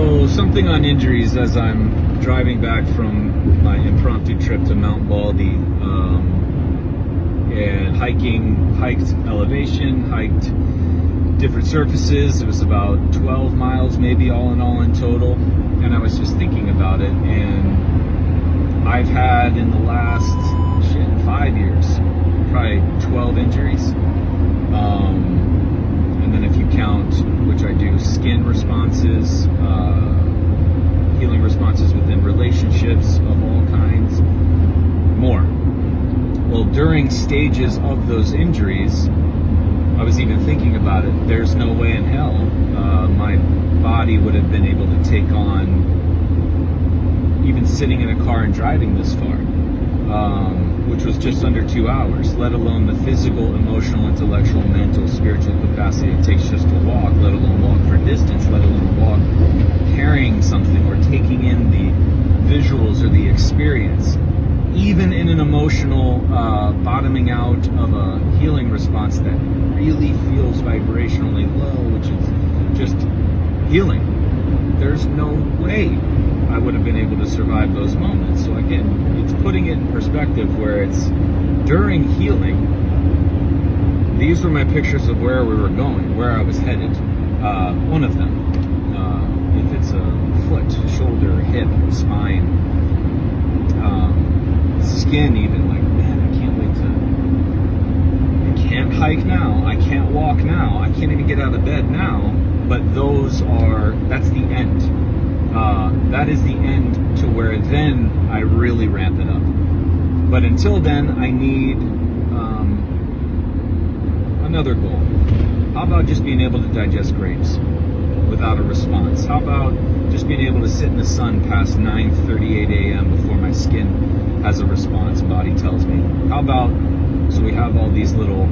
So something on injuries as I'm driving back from my impromptu trip to Mount Baldy, and hiked elevation, hiked different surfaces. It was about 12 miles maybe all in total, and I was just thinking about it, and I've had in the last 5 years probably 12 injuries, and then if you count, which I do, skin responses, healing responses within relationships of all kinds, more. Well, during stages of those injuries, I was even thinking about it. There's no way in hell my body would have been able to take on even sitting in a car and driving this far, which was just under 2 hours, let alone the physical, emotional, intellectual, mental, spiritual capacity it takes just to walk, let alone walk for distance, let alone walk carrying something or taking in the visuals or the experience. Even in an emotional bottoming out of a healing response that really feels vibrationally low, which is just healing, there's no way I would have been able to survive those moments. So again, it's putting it in perspective where it's during healing. These were my pictures of where we were going, where I was headed. One of them, if it's a foot, shoulder, hip, spine, skin even, like, man, I can't wait to, I can't hike now, I can't walk now, I can't even get out of bed now, but that's the end. That is the end to where then I really ramp it up. But until then, I need another goal. How about just being able to digest grapes without a response? How about just being able to sit in the sun past 9:38 a.m. before my skin has a response, body tells me? How about, so we have all these little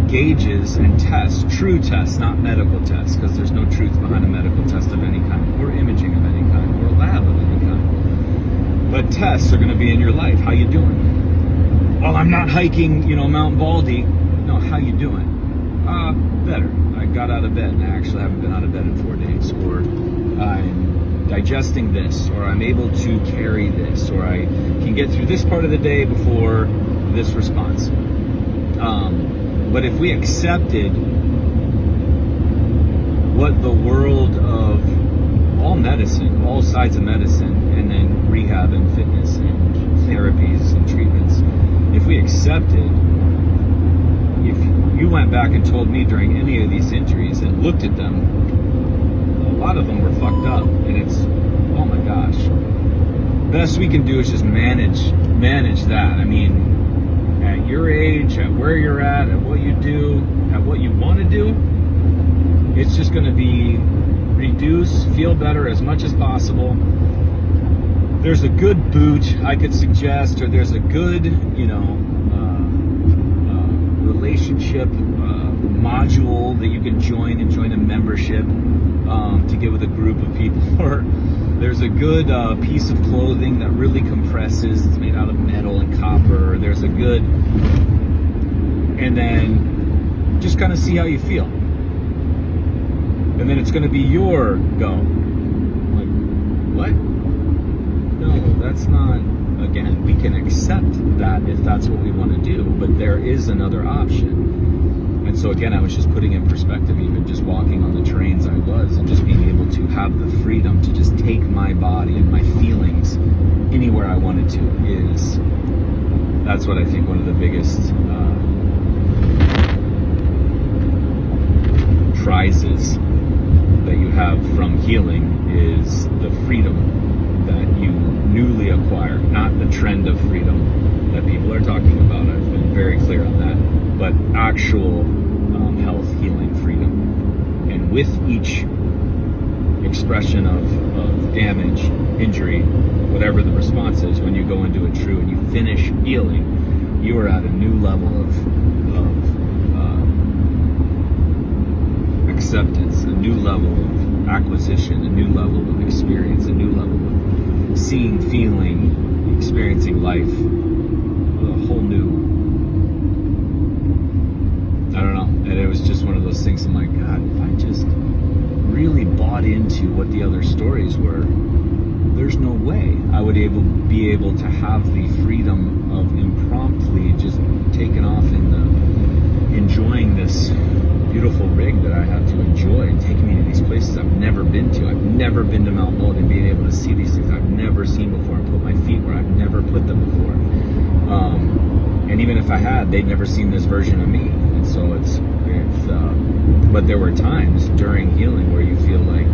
gauges and tests, true tests, not medical tests, because there's no truth behind a medical test of any kind, or imaging of any kind, or lab of any kind. But tests are going to be in your life. How you doing? Well, I'm not hiking, Mount Baldy. No, how you doing? Better. I got out of bed, and I actually haven't been out of bed in 4 days. Or I'm digesting this, or I'm able to carry this, or I can get through this part of the day before this response. But if we accepted what the world of all medicine, all sides of medicine, and then rehab and fitness and therapies and treatments, if we accepted, if you went back and told me during any of these injuries and looked at them, a lot of them were fucked up, and it's, oh my gosh, best we can do is just manage that. I mean, at your age, at where you're at what you do, at what you want to do, it's just going to be reduce, feel better as much as possible. There's a good boot I could suggest, or there's a good, relationship module that you can join a membership to get with a group of people, or there's a good piece of clothing that really compresses. It's made out of metal and copper. There's a good, and then just kind of see how you feel. And then it's going to be your go. Like, what? No, that's not, again, we can accept that if that's what we want to do, but there is another option. And so again, I was just putting in perspective, even just walking on the trains I was, and just being able to have the freedom to just take my body and my feelings anywhere I wanted to that's what I think one of the biggest prizes that you have from healing is the freedom that you newly acquire, not the trend of freedom that people are talking about. I've been very clear on that, but actual health, healing, freedom. And with each expression of damage, injury, whatever the response is, when you go into it true and you finish healing, you are at a new level of acceptance, a new level of acquisition, a new level of experience, a new level of seeing, feeling, experiencing life, a whole new, I don't know. And it was just one of those things, I'm like, God, if I just really bought into what the other stories were, there's no way I would be able to have the freedom of impromptly just taking off enjoying this beautiful rig that I have to enjoy, and taking me to these places I've never been to. I've never been to Mount Baldy, being able to see these things I've never seen before and put my feet where I've never put them before. And even if I had, they'd never seen this version of me. And so but there were times during healing where you feel like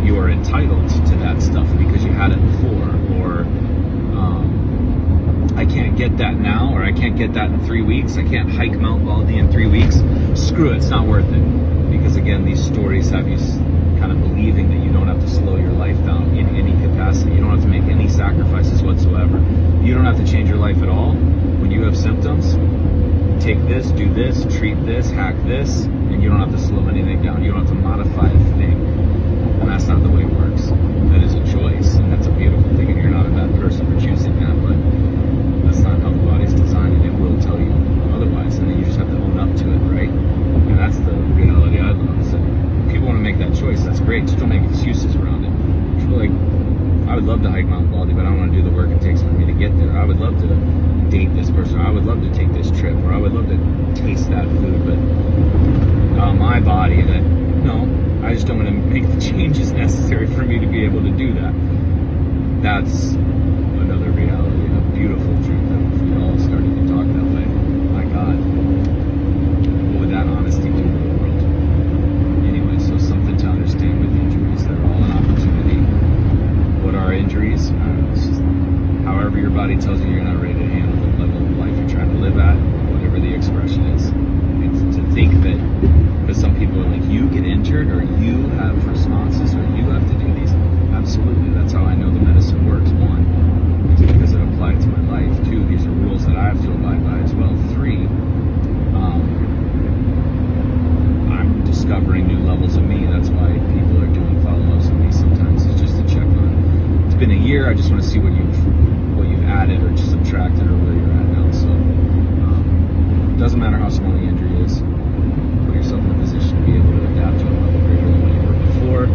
you are entitled to that stuff because you had it before, or I can't get that now, or I can't get that in 3 weeks. I can't hike Mount Baldy in 3 weeks. Screw it, it's not worth it. Because again, these stories have you kind of believing that you don't have to slow your life down in any capacity. You don't have to make any sacrifices whatsoever. You don't have to change your life at all. When you have symptoms, take this, do this, treat this, hack this, and you don't have to slow anything down. You don't have to modify a thing. And that's not the way it works. That is a choice, and that's a beautiful thing, and you're not a bad person for choosing that, but that's not how the body's designed, and it will tell you otherwise, and then you just have to own up to it, right? And that's the reality I love, is that people want to make that choice, that's great, just don't make excuses around it. People like, I would love to hike Mount Baldy, but I don't want to do the work it takes for me to get there. I would love to date this person, or I would love to take this trip, or I would love to taste that food, but my body, no, I just don't want to make the changes necessary for me to be able to do that. That's another reality, a beautiful truth that if we all started to talk that way, my God, what would that honesty do to the world? Anyway, so something to understand with injuries. They're all an opportunity. What are injuries? It's just however your body tells you you're not ready to handle the level of life you're trying to live at, whatever the expression is. It's to think that, because some people are like, you get injured, or you have responses, or you have to do these. Absolutely, that's how I know the medicine works. One, it's because it applied to my life. Two, these are rules that I have to abide by as well. Three, I'm discovering new levels of me. That's why people are doing follow-ups with me sometimes. It's just to check on. It's been a year. I just want to see what you've added or just subtracted, or where you're at now. So it doesn't matter how small the injury is. Put yourself in a position to be able to adapt to a level greater than what you were before.